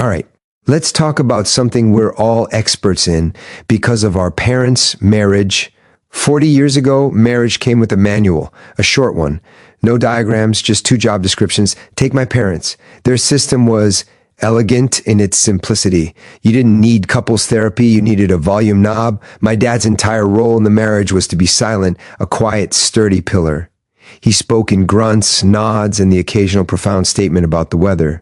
All right, let's talk about something we're all experts in because of our parents' marriage. 40 years ago, marriage came with a manual, a short one. No diagrams, just 2 job descriptions. Take my parents. Their system was elegant in its simplicity. You didn't need couples therapy, you needed a volume knob. My dad's entire role in the marriage was to be silent, a quiet, sturdy pillar. He spoke in grunts, nods, and the occasional profound statement about the weather.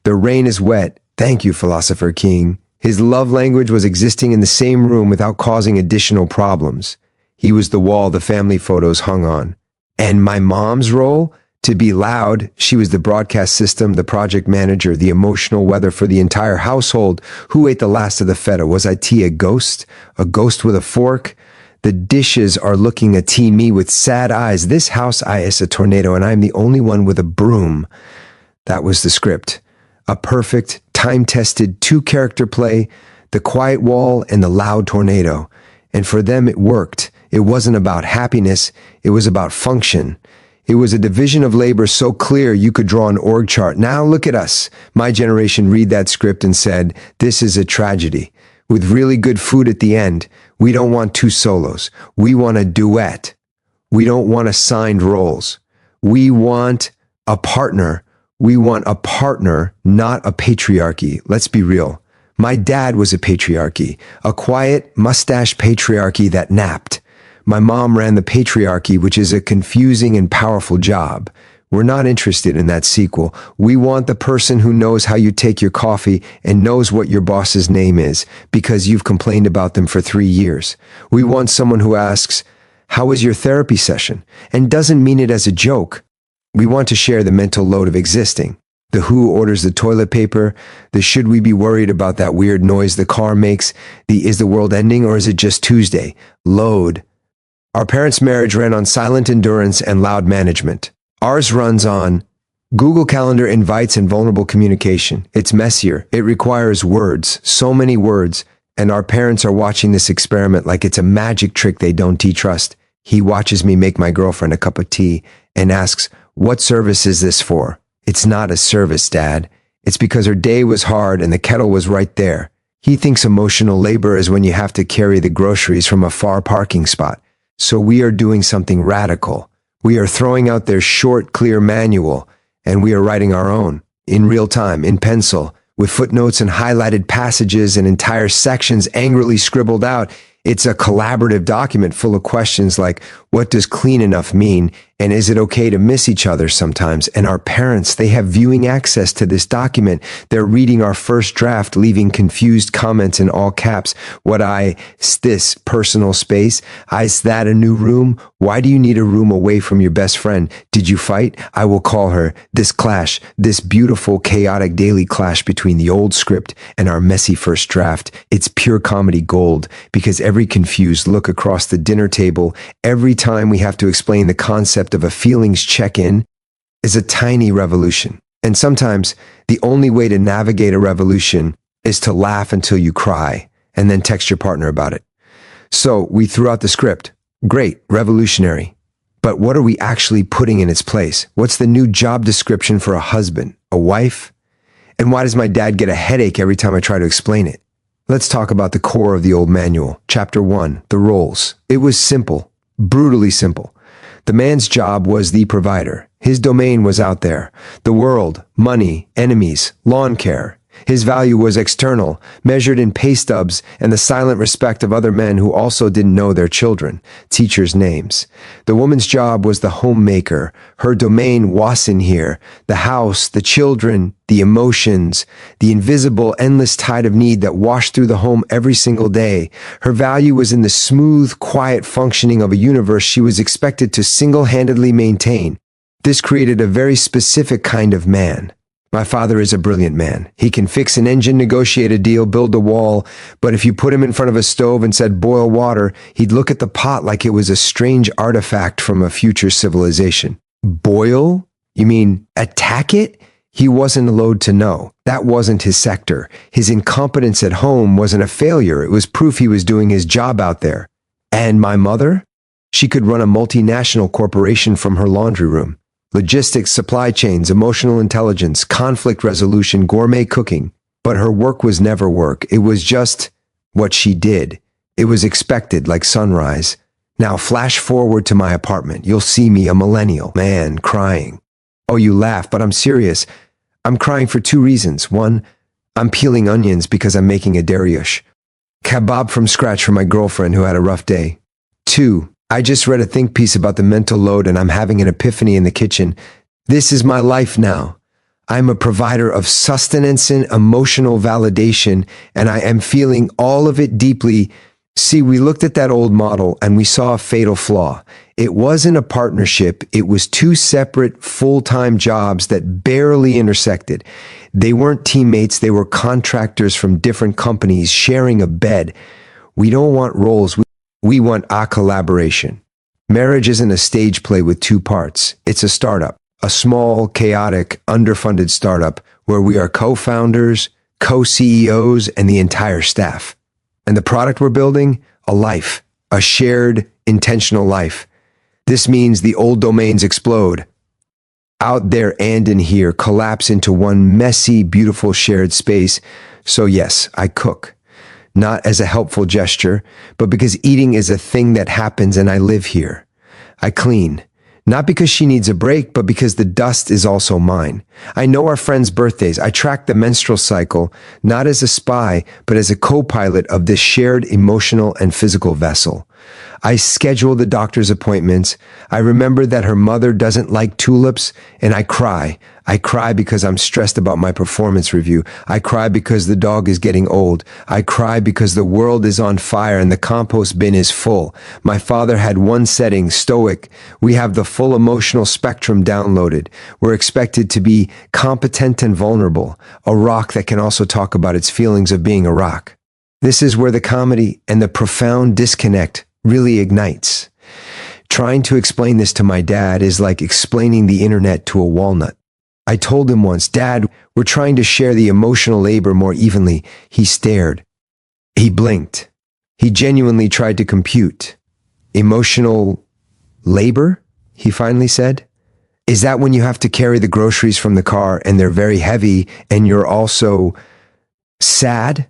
The rain is wet. Thank you, philosopher king. His love language was existing in the same room without causing additional problems. He was the wall the family photos hung on. And my mom's role? To be loud. She was the broadcast system, the project manager, the emotional weather for the entire household. Who ate the last of the feta? Was IT a ghost? A ghost with a fork? The dishes are looking at me with sad eyes. This house is a tornado, and I'm the only one with a broom. That was the script. A perfect, time-tested 2-character play, the quiet wall and the loud tornado. And for them, it worked. It wasn't about happiness. It was about function. It was a division of labor so clear you could draw an org chart. Now look at us. My generation read that script and said, this is a tragedy. With really good food at the end, we don't want 2 solos. We want a duet. We don't want assigned roles. We want a partner. We want a partner, not a patriarchy. Let's be real. My dad was a patriarchy, a quiet, mustache patriarchy that napped. My mom ran the patriarchy, which is a confusing and powerful job. We're not interested in that sequel. We want the person who knows how you take your coffee and knows what your boss's name is because you've complained about them for 3 years. We want someone who asks, how was your therapy session? And doesn't mean it as a joke. We want to share the mental load of existing. The who orders the toilet paper, the should we be worried about that weird noise the car makes, the is the world ending or is it just Tuesday? Load. Our parents' marriage ran on silent endurance and loud management. Ours runs on Google Calendar invites and vulnerable communication. It's messier. It requires words, so many words, and our parents are watching this experiment like it's a magic trick they don't trust. He watches me make my girlfriend a cup of tea and asks, what service is this for? It's not a service, Dad. It's because her day was hard and the kettle was right there. He thinks emotional labor is when you have to carry the groceries from a far parking spot. So we are doing something radical. We are throwing out their short, clear manual, and we are writing our own, in real time, in pencil, with footnotes and highlighted passages and entire sections angrily scribbled out. It's a collaborative document full of questions like, what does clean enough mean? And is it okay to miss each other sometimes? And our parents, they have viewing access to this document. They're reading our first draft, leaving confused comments in all caps. This personal space? Is that a new room? Why do you need a room away from your best friend? Did you fight? I will call her. This clash, this beautiful, chaotic daily clash between the old script and our messy first draft. It's pure comedy gold because every confused look across the dinner table, every time we have to explain the concept of a feelings check-in is a tiny revolution. And sometimes the only way to navigate a revolution is to laugh until you cry and then text your partner about it. So we threw out the script. Great, revolutionary. But what are we actually putting in its place? What's the new job description for a husband, a wife? And why does my dad get a headache every time I try to explain it? Let's talk about the core of the old manual. Chapter 1, the roles. It was simple, brutally simple. The man's job was the provider. His domain was out there. The world, money, enemies, lawn care. His value was external, measured in pay stubs and the silent respect of other men who also didn't know their children, teachers' names. The woman's job was the homemaker. Her domain was in here. The house, the children, the emotions, the invisible, endless tide of need that washed through the home every single day. Her value was in the smooth, quiet functioning of a universe she was expected to single-handedly maintain. This created a very specific kind of man. My father is a brilliant man. He can fix an engine, negotiate a deal, build a wall, but if you put him in front of a stove and said boil water, he'd look at the pot like it was a strange artifact from a future civilization. Boil? You mean attack it? He wasn't allowed to know. That wasn't his sector. His incompetence at home wasn't a failure. It was proof he was doing his job out there. And my mother? She could run a multinational corporation from her laundry room. Logistics, supply chains, emotional intelligence, conflict resolution, gourmet cooking. but her work was never work. It was just what she did. It was expected, like sunrise. Now flash forward to my apartment. You'll see me, a millennial man, crying. Oh, you laugh, but I'm serious. I'm crying for two reasons. One, I'm peeling onions because I'm making a dariush kebab from scratch for my girlfriend who had a rough day. Two, I just read a think piece about the mental load and I'm having an epiphany in the kitchen. This is my life now. I'm a provider of sustenance and emotional validation, and I am feeling all of it deeply. See, we looked at that old model and we saw a fatal flaw. It wasn't a partnership. It was two separate full-time jobs that barely intersected. They weren't teammates. They were contractors from different companies sharing a bed. We don't want roles. We want a collaboration. Marriage isn't a stage play with two parts. It's a startup, a small, chaotic, underfunded startup where we are co-founders, co-CEOs, and the entire staff. And the product we're building? A life, a shared, intentional life. This means the old domains explode. Out there and in here collapse into one messy, beautiful shared space. So yes, I cook. Not as a helpful gesture, but because eating is a thing that happens and I live here. I clean. Not because she needs a break, but because the dust is also mine. I know our friends' birthdays. I track the menstrual cycle, not as a spy, but as a co-pilot of this shared emotional and physical vessel. I schedule the doctor's appointments. I remember that her mother doesn't like tulips, and I cry. I cry because I'm stressed about my performance review. I cry because the dog is getting old. I cry because the world is on fire and the compost bin is full. My father had one setting, stoic. We have the full emotional spectrum downloaded. We're expected to be competent and vulnerable, a rock that can also talk about its feelings of being a rock. This is where the comedy and the profound disconnect really ignites. Trying to explain this to my dad is like explaining the internet to a walnut. I told him once, Dad, we're trying to share the emotional labor more evenly. He stared. He blinked. He genuinely tried to compute. Emotional labor? He finally said. Is that when you have to carry the groceries from the car and they're very heavy and you're also sad?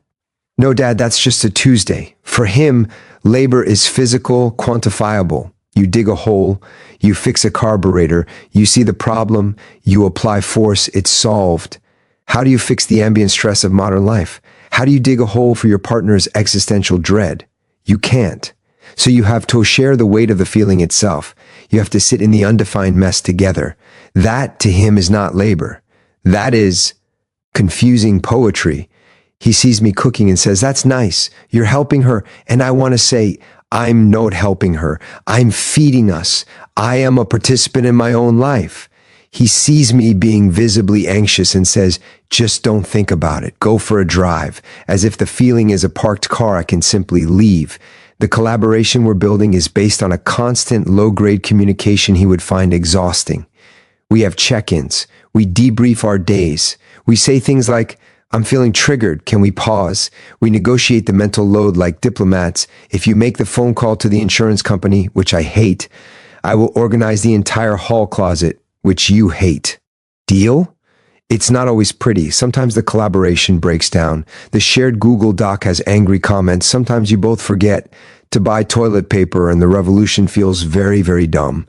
No, Dad, that's just a Tuesday. For him, labor is physical, quantifiable. You dig a hole, you fix a carburetor, you see the problem, you apply force, it's solved. How do you fix the ambient stress of modern life? How do you dig a hole for your partner's existential dread? You can't. So you have to share the weight of the feeling itself. You have to sit in the undefined mess together. That, to him, is not labor. That is confusing poetry. He sees me cooking and says, that's nice. You're helping her. And I want to say, I'm not helping her. I'm feeding us. I am a participant in my own life. He sees me being visibly anxious and says, just don't think about it. Go for a drive. As if the feeling is a parked car I can simply leave. The collaboration we're building is based on a constant low-grade communication he would find exhausting. We have check-ins. We debrief our days. We say things like, I'm feeling triggered. Can we pause? We negotiate the mental load like diplomats. If you make the phone call to the insurance company, which I hate, I will organize the entire hall closet, which you hate. Deal? It's not always pretty. Sometimes the collaboration breaks down. The shared Google Doc has angry comments. Sometimes you both forget to buy toilet paper and the revolution feels very, very dumb.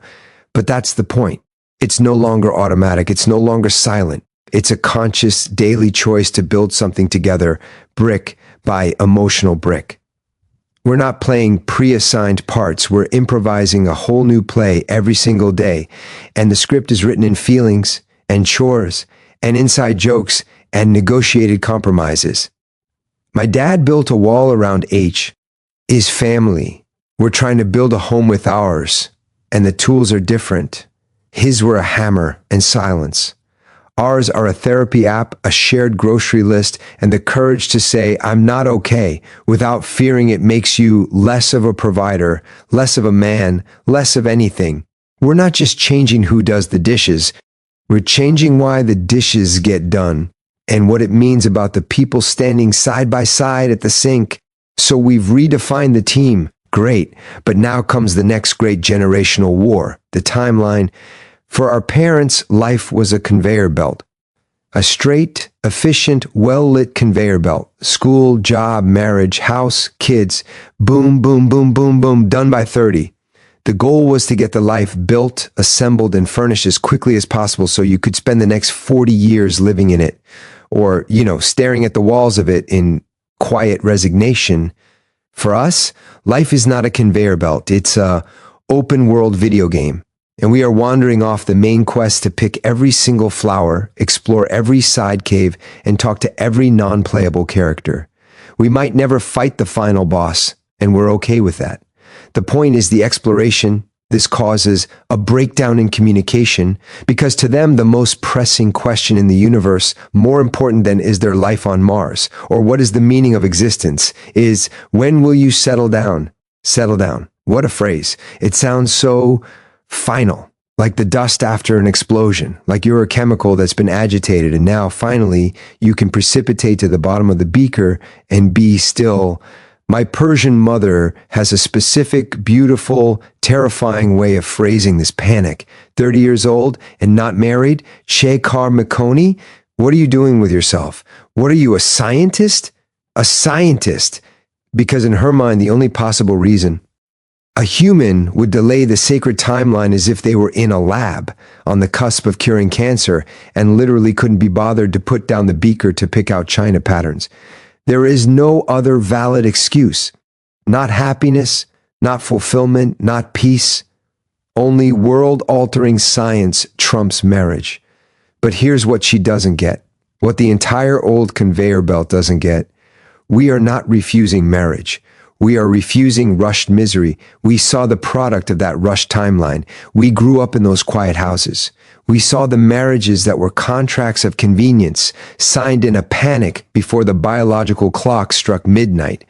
But that's the point. It's no longer automatic. It's no longer silent. It's a conscious daily choice to build something together, brick by emotional brick. We're not playing pre-assigned parts. We're improvising a whole new play every single day. And the script is written in feelings and chores and inside jokes and negotiated compromises. My dad built a wall around H, is family. We're trying to build a home with ours, and the tools are different. His were a hammer and silence. Ours are a therapy app, a shared grocery list, and the courage to say, I'm not okay, without fearing it makes you less of a provider, less of a man, less of anything. We're not just changing who does the dishes. We're changing why the dishes get done and what it means about the people standing side by side at the sink. So we've redefined the team. Great. But now comes the next great generational war, the timeline. For our parents, life was a conveyor belt. A straight, efficient, well-lit conveyor belt. School, job, marriage, house, kids. Boom, boom, boom, boom, boom, done by 30. The goal was to get the life built, assembled, and furnished as quickly as possible so you could spend the next 40 years living in it. Or, staring at the walls of it in quiet resignation. For us, life is not a conveyor belt. It's a open-world video game. And we are wandering off the main quest to pick every single flower, explore every side cave, and talk to every non-playable character. We might never fight the final boss, and we're okay with that. The point is the exploration. This causes a breakdown in communication because to them, the most pressing question in the universe, more important than is there life on Mars or what is the meaning of existence, is when will you settle down? Settle down. What a phrase. It sounds so final, like the dust after an explosion, like you're a chemical that's been agitated and now finally you can precipitate to the bottom of the beaker and be still. My Persian mother has a specific, beautiful, terrifying way of phrasing this panic. 30 years old and not married? Shekhar Makoni? What are you doing with yourself? What are you, a scientist? A scientist. Because in her mind, the only possible reason a human would delay the sacred timeline as if they were in a lab on the cusp of curing cancer and literally couldn't be bothered to put down the beaker to pick out china patterns. There is no other valid excuse. Not happiness, not fulfillment, not peace. Only world-altering science trumps marriage. But here's what she doesn't get. What the entire old conveyor belt doesn't get. We are not refusing marriage. We are refusing rushed misery. We saw the product of that rushed timeline. We grew up in those quiet houses. We saw the marriages that were contracts of convenience, signed in a panic before the biological clock struck midnight.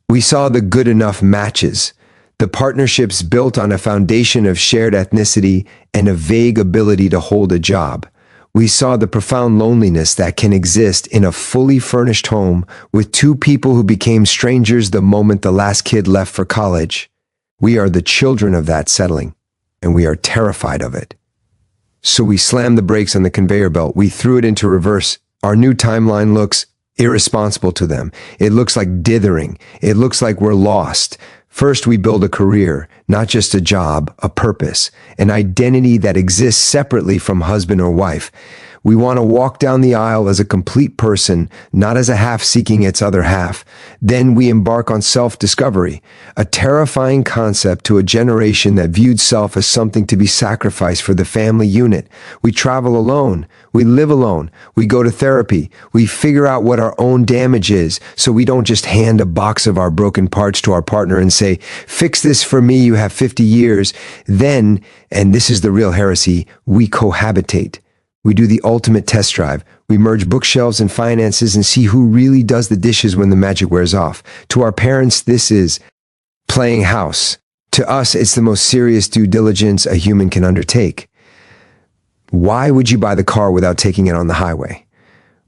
We saw the good enough matches, the partnerships built on a foundation of shared ethnicity and a vague ability to hold a job. We saw the profound loneliness that can exist in a fully furnished home with two people who became strangers the moment the last kid left for college. We are the children of that settling, and we are terrified of it. So we slammed the brakes on the conveyor belt. We threw it into reverse. Our new timeline looks irresponsible to them. It looks like dithering. It looks like we're lost. First, we build a career, not just a job, a purpose, an identity that exists separately from husband or wife. We want to walk down the aisle as a complete person, not as a half seeking its other half. Then we embark on self-discovery, a terrifying concept to a generation that viewed self as something to be sacrificed for the family unit. We travel alone. We live alone. We go to therapy. We figure out what our own damage is so we don't just hand a box of our broken parts to our partner and say, fix this for me, you have 50 years. Then, and this is the real heresy, we cohabitate. We do the ultimate test drive. We merge bookshelves and finances and see who really does the dishes when the magic wears off. To our parents, this is playing house. To us, it's the most serious due diligence a human can undertake. Why would you buy the car without taking it on the highway?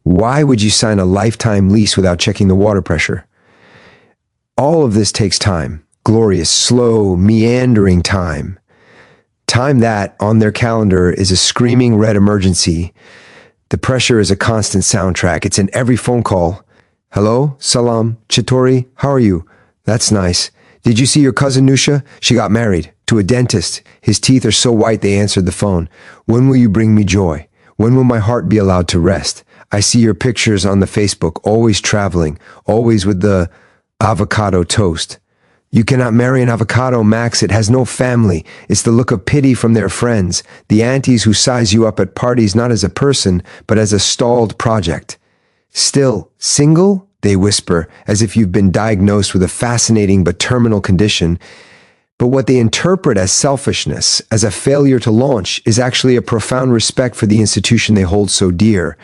Why would you sign a lifetime lease without checking the water pressure? All of this takes time. Glorious, slow, meandering time. Time that, on their calendar, is a screaming red emergency. The pressure is a constant soundtrack. It's in every phone call. Hello? Salam? Chitori? How are you? That's nice. Did you see your cousin Nusha? She got married. To a dentist. His teeth are so white they answered the phone. When will you bring me joy? When will my heart be allowed to rest? I see your pictures on the Facebook, always traveling, always with the avocado toast. You cannot marry an avocado, Max. It has no family. It's the look of pity from their friends, the aunties who size you up at parties not as a person, but as a stalled project. Still, single? They whisper, as if you've been diagnosed with a fascinating but terminal condition. But what they interpret as selfishness, as a failure to launch, is actually a profound respect for the institution they hold so dear.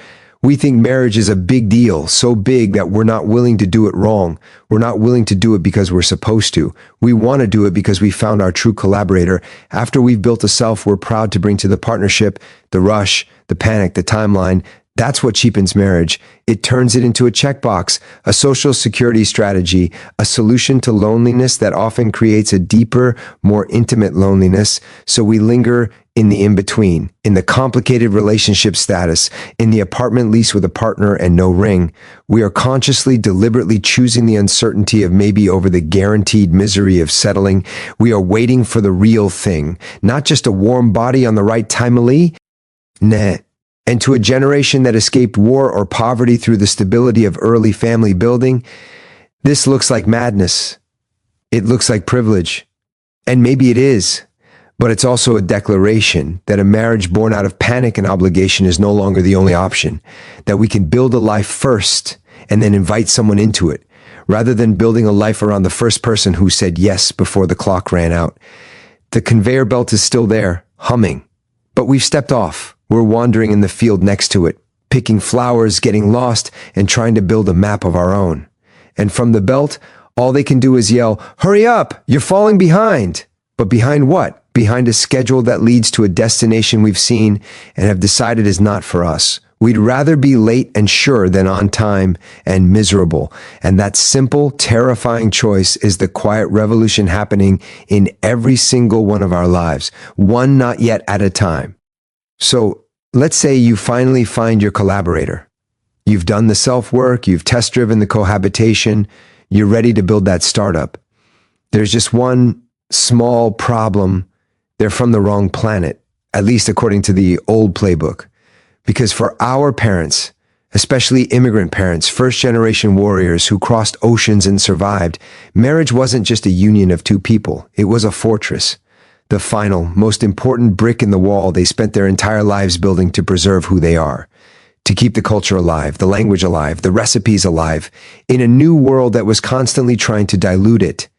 We think marriage is a big deal, so big that we're not willing to do it wrong. We're not willing to do it because we're supposed to. We want to do it because we found our true collaborator. After we've built a self we're proud to bring to the partnership, the rush, the panic, the timeline, That's what cheapens marriage. It turns it into a checkbox, a social security strategy, a solution to loneliness that often creates a deeper, more intimate loneliness. So we linger in the in-between, in the complicated relationship status, in the apartment lease with a partner and no ring. We are consciously, deliberately choosing the uncertainty of maybe over the guaranteed misery of settling. We are waiting for the real thing, not just a warm body on the right timely. Nah. And to a generation that escaped war or poverty through the stability of early family building, this looks like madness. It looks like privilege. And maybe it is, but it's also a declaration that a marriage born out of panic and obligation is no longer the only option, that we can build a life first and then invite someone into it, rather than building a life around the first person who said yes before the clock ran out. The conveyor belt is still there, humming, but we've stepped off. We're wandering in the field next to it, picking flowers, getting lost, and trying to build a map of our own. And from the belt, all they can do is yell, "Hurry up! You're falling behind!" But behind what? Behind a schedule that leads to a destination we've seen and have decided is not for us. We'd rather be late and sure than on time and miserable. And that simple, terrifying choice is the quiet revolution happening in every single one of our lives, one not yet at a time. So let's say you finally find your collaborator. You've done the self-work, you've test-driven the cohabitation, you're ready to build that startup. There's just one small problem. They're from the wrong planet, at least according to the old playbook. Because for our parents, especially immigrant parents, first-generation warriors who crossed oceans and survived, marriage wasn't just a union of two people. It was a fortress. The final, most important brick in the wall they spent their entire lives building to preserve who they are, to keep the culture alive, the language alive, the recipes alive, in a new world that was constantly trying to dilute it.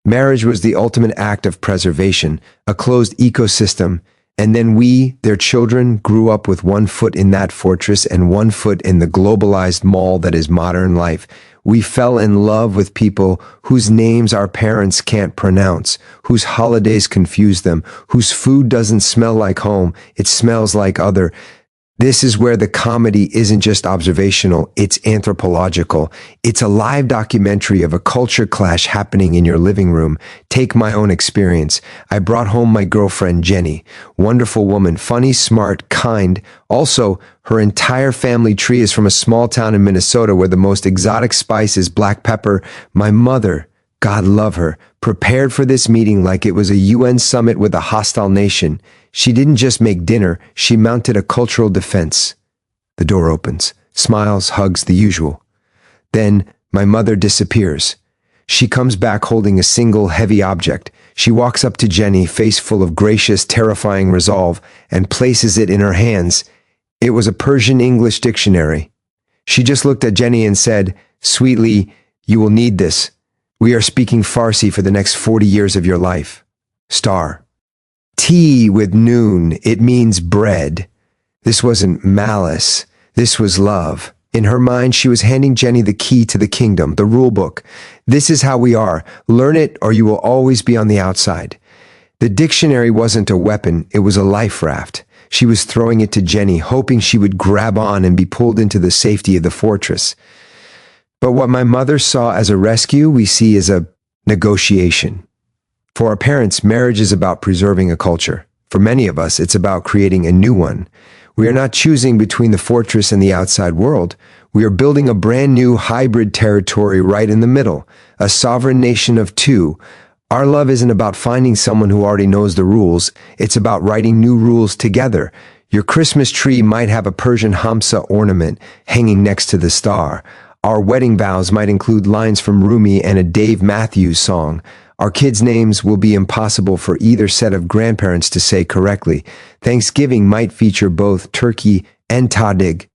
Marriage was the ultimate act of preservation, a closed ecosystem, and then we, their children, grew up with one foot in that fortress and one foot in the globalized mall that is modern life. We fell in love with people whose names our parents can't pronounce, whose holidays confuse them, whose food doesn't smell like home, it smells like other. This is where the comedy isn't just observational, it's anthropological. It's a live documentary of a culture clash happening in your living room. Take my own experience. I brought home my girlfriend, Jenny. Wonderful woman, funny, smart, kind. Also, her entire family tree is from a small town in Minnesota where the most exotic spice is black pepper. My mother, God love her, prepared for this meeting like it was a UN summit with a hostile nation. She didn't just make dinner, she mounted a cultural defense. The door opens. Smiles, hugs, the usual. Then, my mother disappears. She comes back holding a single heavy object. She walks up to Jenny, face full of gracious, terrifying resolve, and places it in her hands. It was a Persian English dictionary. She just looked at Jenny and said, sweetly, "You will need this. We are speaking Farsi for the next 40 years of your life." Star. Tea with noon, it means bread. This wasn't malice. This was love. In her mind, she was handing Jenny the key to the kingdom, the rule book. This is how we are. Learn it or you will always be on the outside. The dictionary wasn't a weapon, it was a life raft. She was throwing it to Jenny, hoping she would grab on and be pulled into the safety of the fortress. But what my mother saw as a rescue, we see as a negotiation. For our parents, marriage is about preserving a culture. For many of us, it's about creating a new one. We are not choosing between the fortress and the outside world. We are building a brand new hybrid territory right in the middle, a sovereign nation of two. Our love isn't about finding someone who already knows the rules. It's about writing new rules together. Your Christmas tree might have a Persian Hamsa ornament hanging next to the star. Our wedding vows might include lines from Rumi and a Dave Matthews song. Our kids' names will be impossible for either set of grandparents to say correctly. Thanksgiving might feature both turkey and tadig.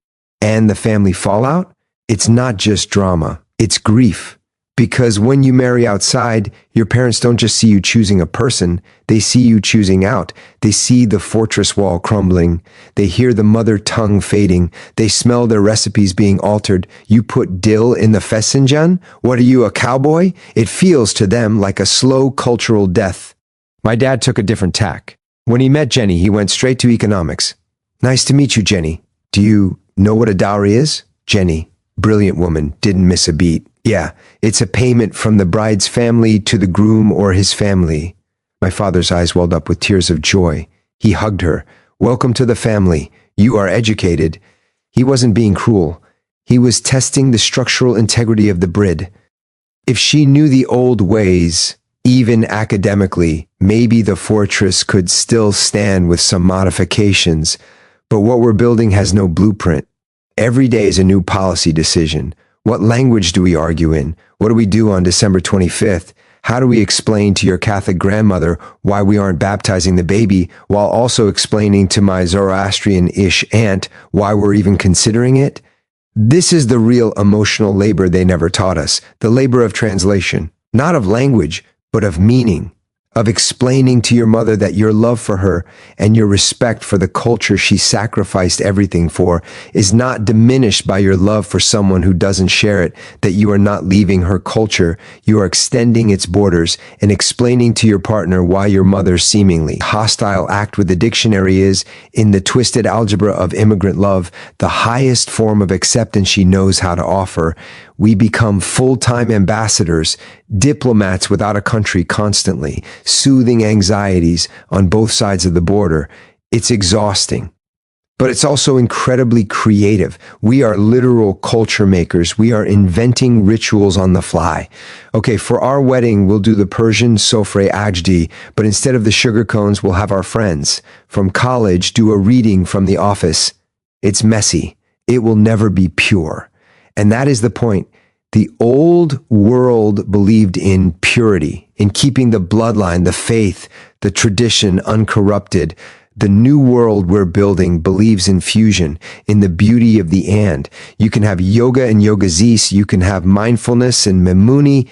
And the family fallout? It's not just drama, it's grief. Because when you marry outside, your parents don't just see you choosing a person, they see you choosing out. They see the fortress wall crumbling. They hear the mother tongue fading. They smell their recipes being altered. You put dill in the fesenjan? What are you, a cowboy? It feels to them like a slow cultural death. My dad took a different tack. When he met Jenny, he went straight to economics. "Nice to meet you, Jenny. Do you know what a dowry is? Jenny, brilliant woman, didn't miss a beat. Yeah, it's a payment from the bride's family to the groom or his family. My father's eyes welled up with tears of joy. He hugged her. Welcome to the family. You are educated. He wasn't being cruel. He was testing the structural integrity of the bride. If she knew the old ways, even academically, maybe the fortress could still stand with some modifications. But what we're building has no blueprint. Every day is a new policy decision. What language do we argue in? What do we do on December 25th? How do we explain to your Catholic grandmother why we aren't baptizing the baby, while also explaining to my Zoroastrian-ish aunt why we're even considering it? This is the real emotional labor they never taught us, the labor of translation, not of language, but of meaning, of explaining to your mother that your love for her and your respect for the culture she sacrificed everything for is not diminished by your love for someone who doesn't share it, that you are not leaving her culture, you are extending its borders, and explaining to your partner why your mother's seemingly hostile act with the dictionary is, in the twisted algebra of immigrant love, the highest form of acceptance she knows how to offer. We become full-time ambassadors, diplomats without a country constantly, soothing anxieties on both sides of the border. It's exhausting. But it's also incredibly creative. We are literal culture makers. We are inventing rituals on the fly. Okay, for our wedding, we'll do the Persian sofre ajdi, but instead of the sugar cones, we'll have our friends from college do a reading from The Office. It's messy. It will never be pure. And that is the point. The old world believed in purity, in keeping the bloodline, the faith, the tradition uncorrupted. The new world we're building believes in fusion, in the beauty of the and. You can have yoga and yogazis, you can have mindfulness and memuni.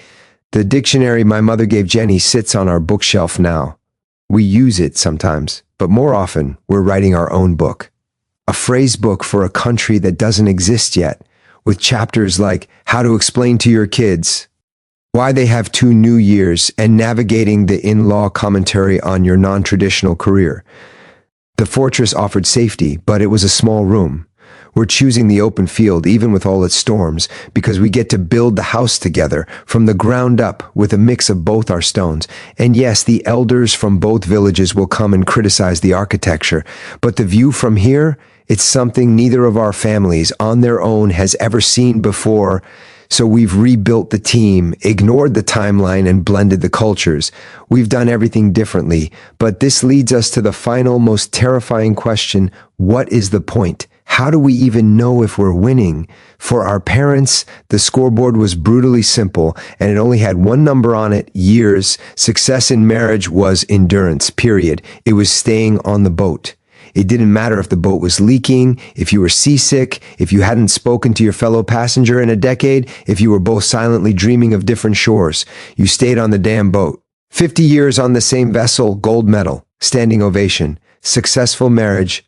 The dictionary my mother gave Jenny sits on our bookshelf now. We use it sometimes, but more often we're writing our own book. A phrase book for a country that doesn't exist yet, with chapters like how to explain to your kids why they have 2 new years and navigating the in-law commentary on your non-traditional career. The fortress offered safety, but it was a small room. We're choosing the open field, even with all its storms, because we get to build the house together from the ground up with a mix of both our stones. And yes, the elders from both villages will come and criticize the architecture, but the view from here, it's something neither of our families on their own has ever seen before. So we've rebuilt the team, ignored the timeline, and blended the cultures. We've done everything differently, but this leads us to the final, most terrifying question: what is the point? How do we even know if we're winning? For our parents, the scoreboard was brutally simple, and it only had one number on it: years. Success in marriage was endurance, period. It was staying on the boat. It didn't matter if the boat was leaking, if you were seasick, if you hadn't spoken to your fellow passenger in a decade, if you were both silently dreaming of different shores. You stayed on the damn boat. 50 years on the same vessel, gold medal, standing ovation, successful marriage.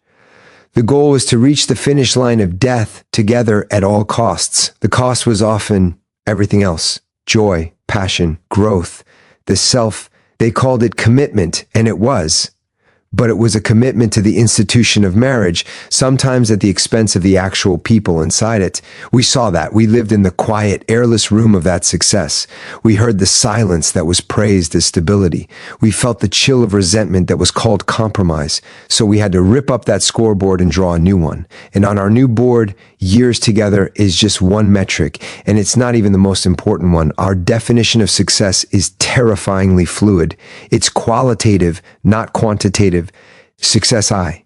The goal was to reach the finish line of death together at all costs. The cost was often everything else: joy, passion, growth, the self. They called it commitment, and it was. But it was a commitment to the institution of marriage, sometimes at the expense of the actual people inside it. We saw that. We lived in the quiet, airless room of that success. We heard the silence that was praised as stability. We felt the chill of resentment that was called compromise. So we had to rip up that scoreboard and draw a new one. And on our new board, years together is just one metric, and it's not even the most important one. Our definition of success is terrifyingly fluid. It's qualitative, not quantitative. Success I.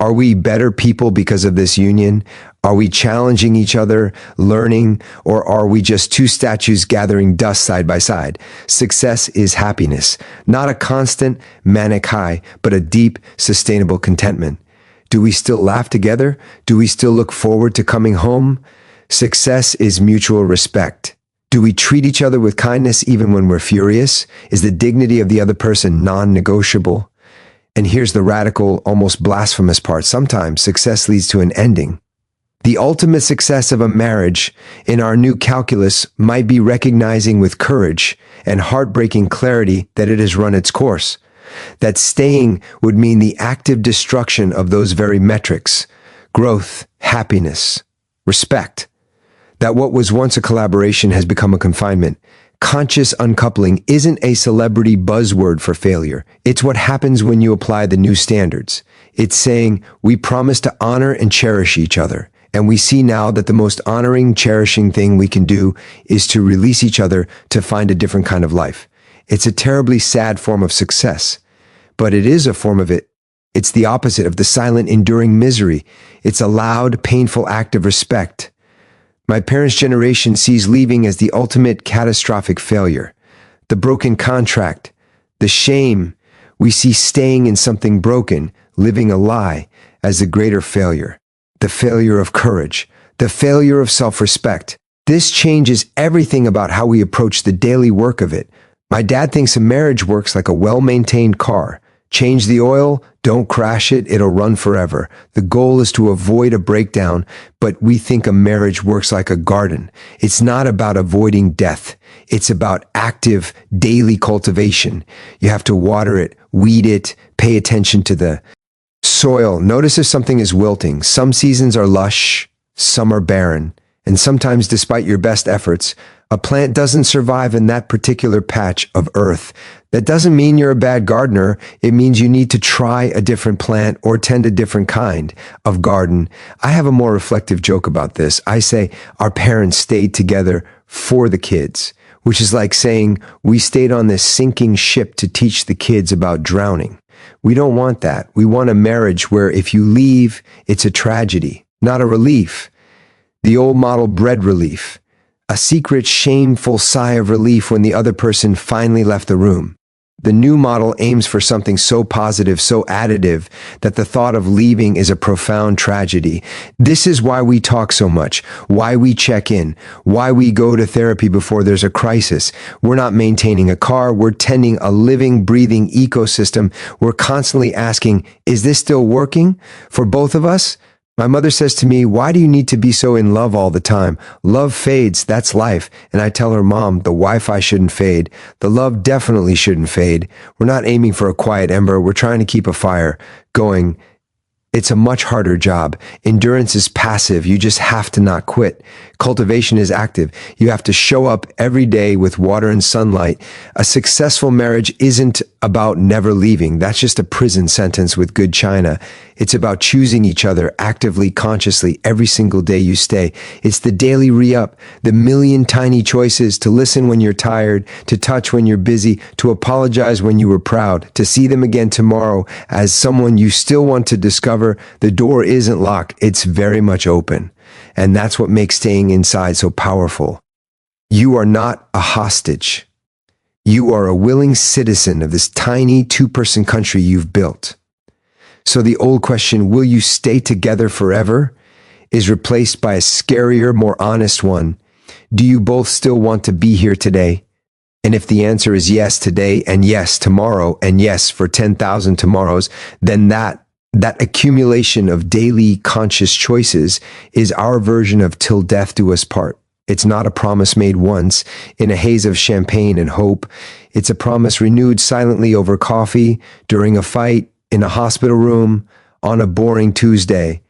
Are we better people because of this union? Are we challenging each other, learning, or are we just two statues gathering dust side by side? Success is happiness, not a constant manic high, but a deep, sustainable contentment. Do we still laugh together? Do we still look forward to coming home? Success is mutual respect. Do we treat each other with kindness even when we're furious? Is the dignity of the other person non-negotiable? And here's the radical, almost blasphemous part. Sometimes success leads to an ending. The ultimate success of a marriage in our new calculus might be recognizing with courage and heartbreaking clarity that it has run its course. That staying would mean the active destruction of those very metrics. growth, happiness, respect. That what was once a collaboration has become a confinement. Conscious uncoupling isn't a celebrity buzzword for failure. It's what happens when you apply the new standards. It's saying, we promise to honor and cherish each other. And we see now that the most honoring, cherishing thing we can do is to release each other to find a different kind of life. It's a terribly sad form of success, but it is a form of it. It's the opposite of the silent, enduring misery. It's a loud, painful act of respect. My parents' generation sees leaving as the ultimate catastrophic failure. The broken contract, the shame. We see staying in something broken, living a lie, as the greater failure. The failure of courage, the failure of self-respect. This changes everything about how we approach the daily work of it. My dad thinks a marriage works like a well-maintained car. Change the oil, don't crash it, it'll run forever. The goal is to avoid a breakdown, but we think a marriage works like a garden. It's not about avoiding death. It's about active, daily cultivation. You have to water it, weed it, pay attention to the soil. Notice if something is wilting. Some seasons are lush, some are barren. And sometimes, despite your best efforts, a plant doesn't survive in that particular patch of earth. That doesn't mean you're a bad gardener. It means you need to try a different plant or tend a different kind of garden. I have a more reflective joke about this. I say our parents stayed together for the kids, which is like saying we stayed on this sinking ship to teach the kids about drowning. We don't want that. We want a marriage where if you leave, it's a tragedy, not a relief. The old model bred relief. A secret, shameful sigh of relief when the other person finally left the room. The new model aims for something so positive, so additive, that the thought of leaving is a profound tragedy. This is why we talk so much, why we check in, why we go to therapy before there's a crisis. We're not maintaining a car, we're tending a living, breathing ecosystem. We're constantly asking, is this still working for both of us? My mother says to me, why do you need to be so in love all the time? Love fades, that's life. And I tell her, Mom, the Wi-Fi shouldn't fade. The love definitely shouldn't fade. We're not aiming for a quiet ember. We're trying to keep a fire going. It's a much harder job. Endurance is passive. You just have to not quit. Cultivation is active. You have to show up every day with water and sunlight. A successful marriage isn't about never leaving. That's just a prison sentence with good china. It's about choosing each other actively, consciously, every single day you stay. It's the daily re-up, the million tiny choices to listen when you're tired, to touch when you're busy, to apologize when you were proud, to see them again tomorrow as someone you still want to discover. The door isn't locked. It's very much open. And that's what makes staying inside so powerful. You are not a hostage. You are a willing citizen of this tiny two-person country you've built. So the old question, will you stay together forever, is replaced by a scarier, more honest one. Do you both still want to be here today? And if the answer is yes today, and yes tomorrow, and yes for 10,000 tomorrows, then that accumulation of daily conscious choices is our version of till death do us part. It's not a promise made once in a haze of champagne and hope. It's a promise renewed silently over coffee, during a fight, in a hospital room, on a boring Tuesday.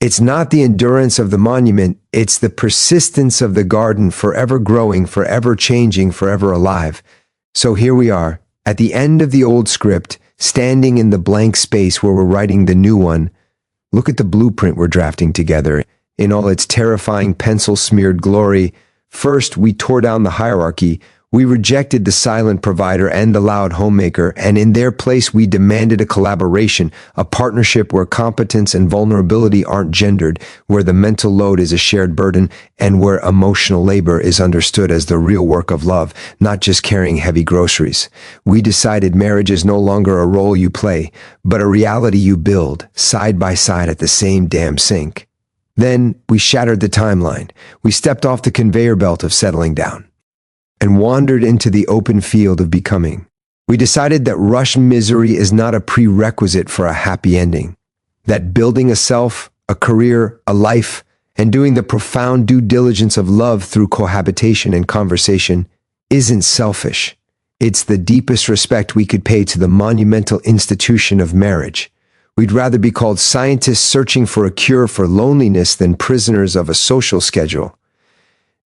It's not the endurance of the monument, it's the persistence of the garden, forever growing, forever changing, forever alive. So here we are, at the end of the old script, standing in the blank space where we're writing the new one. Look at the blueprint we're drafting together, in all its terrifying pencil-smeared glory. First, we tore down the hierarchy. We rejected the silent provider and the loud homemaker, and in their place we demanded a collaboration, a partnership where competence and vulnerability aren't gendered, where the mental load is a shared burden, and where emotional labor is understood as the real work of love, not just carrying heavy groceries. We decided marriage is no longer a role you play, but a reality you build, side by side at the same damn sink. Then we shattered the timeline. We stepped off the conveyor belt of settling down and wandered into the open field of becoming. We decided that rushed misery is not a prerequisite for a happy ending, that building a self, a career, a life, and doing the profound due diligence of love through cohabitation and conversation isn't selfish. It's the deepest respect we could pay to the monumental institution of marriage. We'd rather be called scientists searching for a cure for loneliness than prisoners of a social schedule.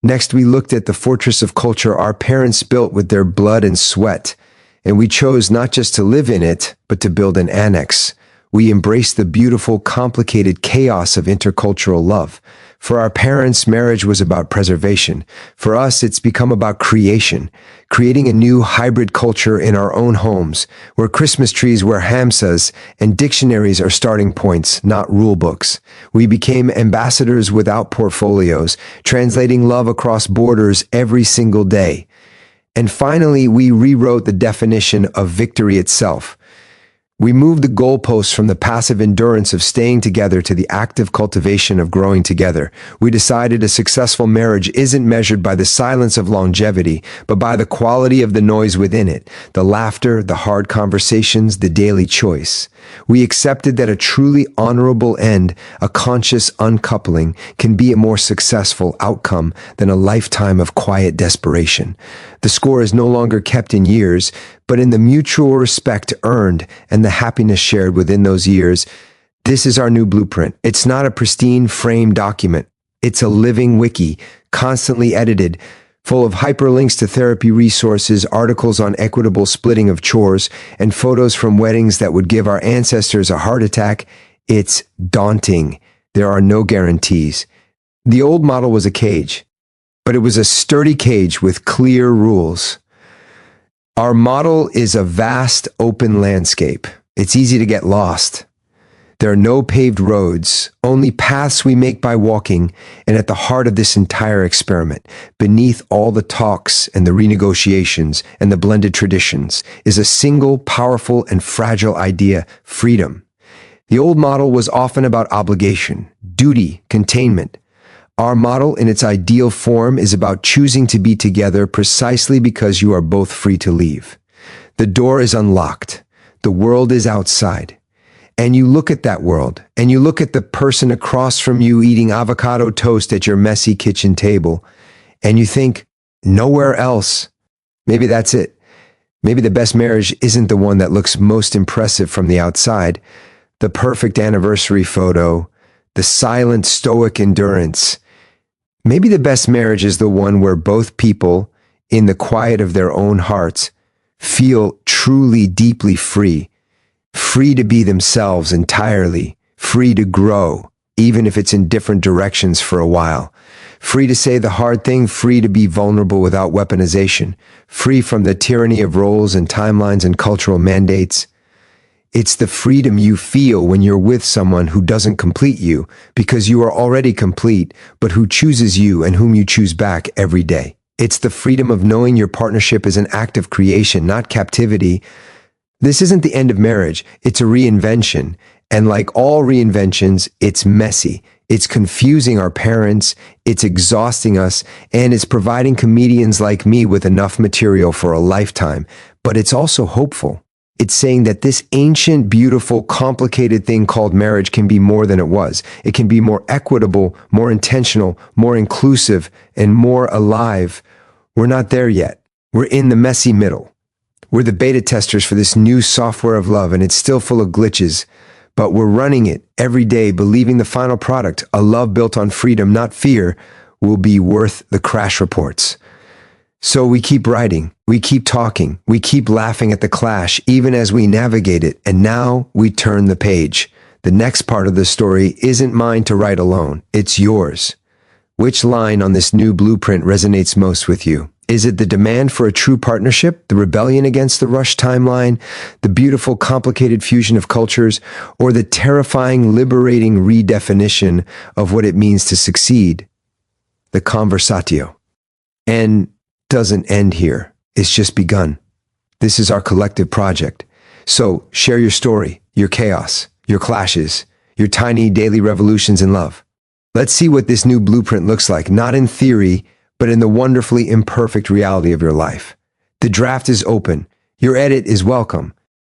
Next, we looked at the fortress of culture our parents built with their blood and sweat, and we chose not just to live in it, but to build an annex. We embraced the beautiful, complicated chaos of intercultural love. For our parents, marriage was about preservation. For us, it's become about creation, creating a new hybrid culture in our own homes, where Christmas trees wear hamsas and dictionaries are starting points, not rule books. We became ambassadors without portfolios, translating love across borders every single day. And finally, we rewrote the definition of victory itself. We moved the goalposts from the passive endurance of staying together to the active cultivation of growing together. We decided a successful marriage isn't measured by the silence of longevity, but by the quality of the noise within it, the laughter, the hard conversations, the daily choice. We accepted that a truly honorable end, a conscious uncoupling, can be a more successful outcome than a lifetime of quiet desperation. The score is no longer kept in years, but in the mutual respect earned and the happiness shared within those years. This is our new blueprint. It's not a pristine framed document. It's a living wiki, constantly edited, full of hyperlinks to therapy resources, articles on equitable splitting of chores, and photos from weddings that would give our ancestors a heart attack. It's daunting. There are no guarantees. The old model was a cage, but it was a sturdy cage with clear rules. Our model is a vast, open landscape. It's easy to get lost. There are no paved roads, only paths we make by walking, and at the heart of this entire experiment, beneath all the talks and the renegotiations and the blended traditions, is a single, powerful, and fragile idea: freedom. The old model was often about obligation, duty, containment. Our model, in its ideal form, is about choosing to be together precisely because you are both free to leave. The door is unlocked. The world is outside. And you look at that world, and you look at the person across from you eating avocado toast at your messy kitchen table, and you think, nowhere else. Maybe that's it. Maybe the best marriage isn't the one that looks most impressive from the outside, the perfect anniversary photo, the silent stoic endurance. Maybe the best marriage is the one where both people, in the quiet of their own hearts, feel truly deeply free, free to be themselves entirely, free to grow, even if it's in different directions for a while, free to say the hard thing, free to be vulnerable without weaponization, free from the tyranny of roles and timelines and cultural mandates. It's the freedom you feel when you're with someone who doesn't complete you because you are already complete, but who chooses you and whom you choose back every day. It's the freedom of knowing your partnership is an act of creation, not captivity. This isn't the end of marriage. It's a reinvention. And like all reinventions, it's messy. It's confusing our parents, it's exhausting us, and it's providing comedians like me with enough material for a lifetime. But it's also hopeful. It's saying that this ancient, beautiful, complicated thing called marriage can be more than it was. It can be more equitable, more intentional, more inclusive, and more alive. We're not there yet. We're in the messy middle. We're the beta testers for this new software of love, and it's still full of glitches. But we're running it every day, believing the final product, a love built on freedom, not fear, will be worth the crash reports. So we keep writing, we keep talking, we keep laughing at the clash, even as we navigate it, and now we turn the page. The next part of the story isn't mine to write alone, it's yours. Which line on this new blueprint resonates most with you? Is it the demand for a true partnership, the rebellion against the rush timeline, the beautiful, complicated fusion of cultures, or the terrifying, liberating redefinition of what it means to succeed? The conversatio. And doesn't end here. It's just begun. This is our collective project. So share your story, your chaos, your clashes, your tiny daily revolutions in love. Let's see what this new blueprint looks like, not in theory, but in the wonderfully imperfect reality of your life. The draft is open. Your edit is welcome.